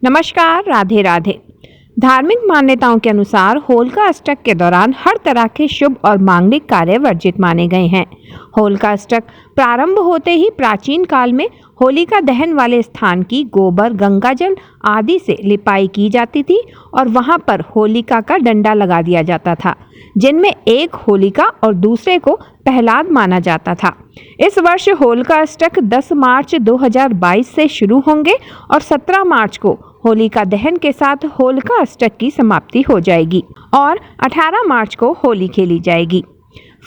नमस्कार, राधे राधे। धार्मिक मान्यताओं के अनुसार होलिका अष्टक के दौरान हर तरह के शुभ और मांगलिक कार्य वर्जित माने गए हैं। होलिका अष्टक प्रारंभ होते ही प्राचीन काल में होलिका दहन वाले स्थान की गोबर, गंगाजल आदि से लिपाई की जाती थी और वहां पर होलिका का डंडा लगा दिया जाता था, जिनमें एक होलिका और दूसरे को प्रहलाद माना जाता था। इस वर्ष होलिका अष्टक 10 मार्च 2022 से शुरू होंगे और 17 मार्च को होलिका दहन के साथ होलिका अष्टक की समाप्ति हो जाएगी और 18 मार्च को होली खेली जाएगी।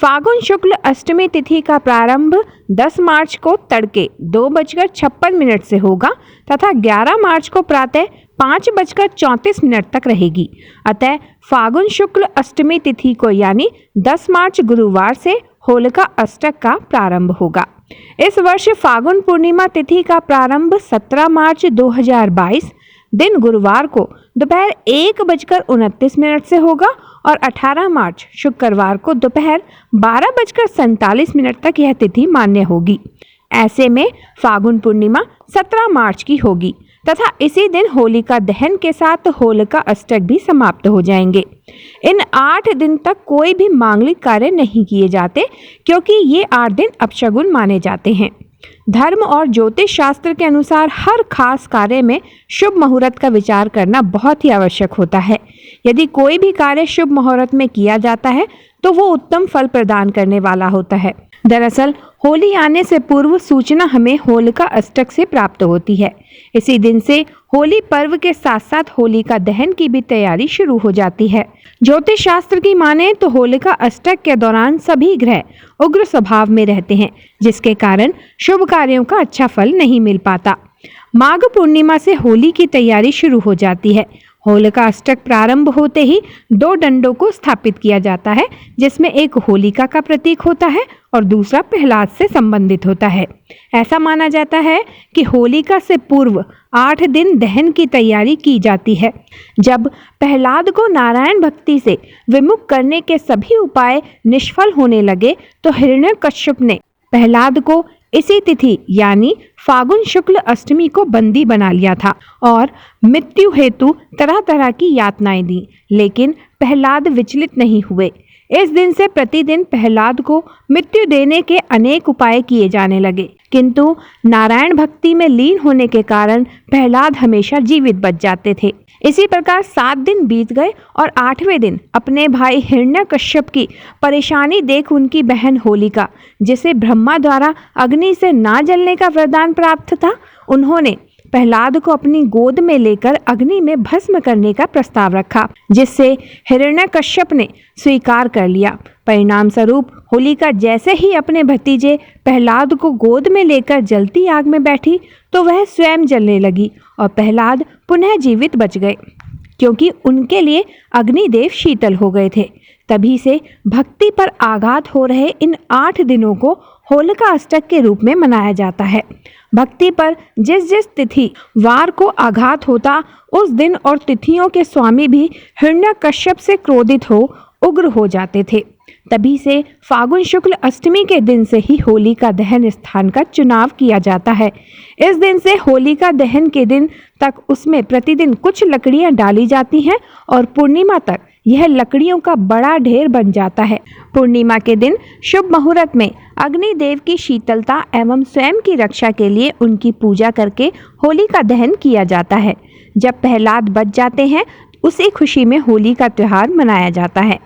फागुन शुक्ल अष्टमी तिथि का प्रारंभ 10 मार्च को तड़के 2:56 से होगा तथा 11 मार्च को प्रातः 5:34 तक रहेगी। अतः फागुन शुक्ल अष्टमी तिथि को यानी 10 मार्च गुरुवार से होलिका अष्टक का प्रारंभ होगा। इस वर्ष फागुन पूर्णिमा तिथि का प्रारंभ 17 मार्च 2022 दिन गुरुवार को दोपहर 1:29 से होगा और 18 मार्च शुक्रवार को दोपहर 12:47 तक यह तिथि मान्य होगी। ऐसे में फागुन पूर्णिमा 17 मार्च की होगी तथा इसी दिन होलिका दहन के साथ होलिका अष्टक भी समाप्त हो जाएंगे। इन 8 दिन तक कोई भी मांगलिक कार्य नहीं किए जाते क्योंकि ये 8 दिन अपशगुन माने जाते हैं। धर्म और ज्योतिष शास्त्र के अनुसार हर खास कार्य में शुभ मुहूर्त का विचार करना बहुत ही आवश्यक होता है। यदि कोई भी कार्य शुभ मुहूर्त में किया जाता है तो वो उत्तम फल प्रदान करने वाला होता है। दरअसल होली आने से पूर्व सूचना हमें होलिका अष्टक से प्राप्त होती है। इसी दिन से होली पर्व के साथ साथ होलिका दहन की भी तैयारी शुरू हो जाती है। ज्योतिष शास्त्र की माने तो होलिका अष्टक के दौरान सभी ग्रह उग्र स्वभाव में रहते हैं, जिसके कारण शुभ कार्यों का अच्छा फल नहीं मिल पाता। माघ पूर्णिमा से होली की तैयारी शुरू हो जाती है। होलिका अष्टक प्रारंभ होते ही 2 डंडों को स्थापित किया जाता है, जिसमें एक होलिका का प्रतीक होता है और दूसरा प्रहलाद से संबंधित होता है। ऐसा माना जाता है कि होलिका से पूर्व 8 दिन दहन की तैयारी की जाती है। जब प्रहलाद को नारायण भक्ति से विमुख करने के सभी उपाय निष्फल होने लगे तो हिरण्यकश्यप ने प्रहलाद को इसी तिथि यानी फागुन शुक्ल अष्टमी को बंदी बना लिया था और मृत्यु हेतु तरह तरह की यातनाएं दी, लेकिन प्रहलाद विचलित नहीं हुए। इस दिन से प्रतिदिन प्रहलाद को मृत्यु देने के अनेक उपाय किए जाने लगे, किंतु नारायण भक्ति में लीन होने के कारण प्रहलाद हमेशा जीवित बच जाते थे। इसी प्रकार 7 दिन बीत गए और 8वें दिन अपने भाई हिरण्यकश्यप की परेशानी देख उनकी बहन होलिका, जिसे ब्रह्मा द्वारा अग्नि से ना जलने का वरदान प्राप्त था, उन्होंने प्रहलाद को अपनी गोद में लेकर अग्नि में भस्म करने का प्रस्ताव रखा, जिससे हिरण्यकश्यप ने स्वीकार कर लिया। परिणाम स्वरूप होलिका जैसे ही अपने भतीजे प्रहलाद को गोद में लेकर जलती आग में बैठी तो वह स्वयं जलने लगी और प्रहलाद पुनः जीवित बच गए, क्योंकि उनके लिए अग्निदेव शीतल हो गए थे। तभी से भक्ति पर आघात हो रहे इन 8 दिनों को होलिका अष्टक के रूप में मनाया जाता है। भक्ति पर जिस जिस तिथि वार को आघात होता उस दिन और तिथियों के स्वामी भी हिरण्यकश्यप से क्रोधित हो उग्र हो जाते थे। तभी से फागुन शुक्ल अष्टमी के दिन से ही होलिका दहन स्थान का चुनाव किया जाता है। इस दिन से होलिका दहन के दिन तक उसमें प्रतिदिन कुछ लकड़ियां डाली जाती हैं और पूर्णिमा तक यह लकड़ियों का बड़ा ढेर बन जाता है। पूर्णिमा के दिन शुभ मुहूर्त में अग्निदेव की शीतलता एवं स्वयं की रक्षा के लिए उनकी पूजा करके होलिका दहन किया जाता है। जब प्रहलाद बच जाते हैं उसी खुशी में होली का त्योहार मनाया जाता है।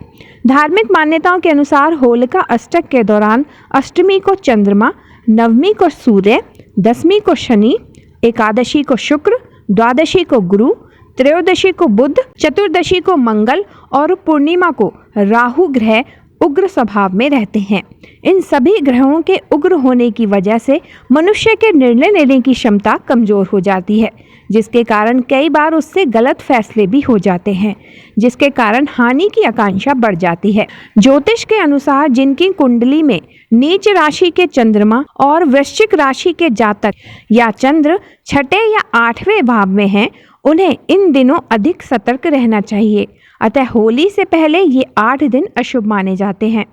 धार्मिक मान्यताओं के अनुसार होलिका अष्टक के दौरान अष्टमी को चंद्रमा, नवमी को सूर्य, दशमी को शनि, एकादशी को शुक्र, द्वादशी को गुरु, त्रयोदशी को बुध, चतुर्दशी को मंगल और पूर्णिमा को राहु ग्रह उग्र स्वभाव में रहते हैं। इन सभी ग्रहों के उग्र होने की वजह से मनुष्य के निर्णय लेने की क्षमता कमजोर हो जाती है, जिसके कारण कई बार उससे गलत फैसले भी हो जाते हैं, जिसके कारण हानि की आकांक्षा बढ़ जाती है। ज्योतिष के अनुसार जिनकी कुंडली में नीच राशि के चंद्रमा और वृश्चिक राशि के जातक या चंद्र 6ठे या 8वें भाव में हैं, उन्हें इन दिनों अधिक सतर्क रहना चाहिए। अतः होली से पहले ये 8 दिन अशुभ माने जाते हैं।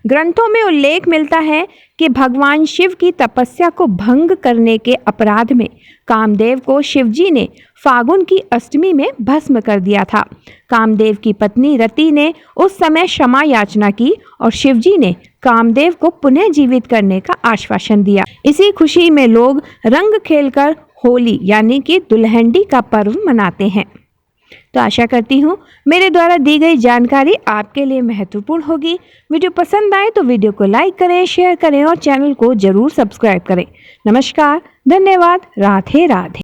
ग्रंथों में उल्लेख मिलता है कि भगवान शिव की तपस्या को भंग करने के अपराध में कामदेव को शिवजी ने फागुन की अष्टमी में भस्म कर दिया था। कामदेव की पत्नी रति ने उस समय क्षमा याचना की और शिवजी ने कामदेव को पुनः जीवित करने का आश्वासन दिया। इसी खुशी में लोग रंग खेलकर होली यानी कि दुल्हनडी का पर्व मनाते हैं। तो आशा करती हूँ मेरे द्वारा दी गई जानकारी आपके लिए महत्वपूर्ण होगी। वीडियो पसंद आए तो वीडियो को लाइक करें, शेयर करें और चैनल को जरूर सब्सक्राइब करें। नमस्कार, धन्यवाद, राधे राधे।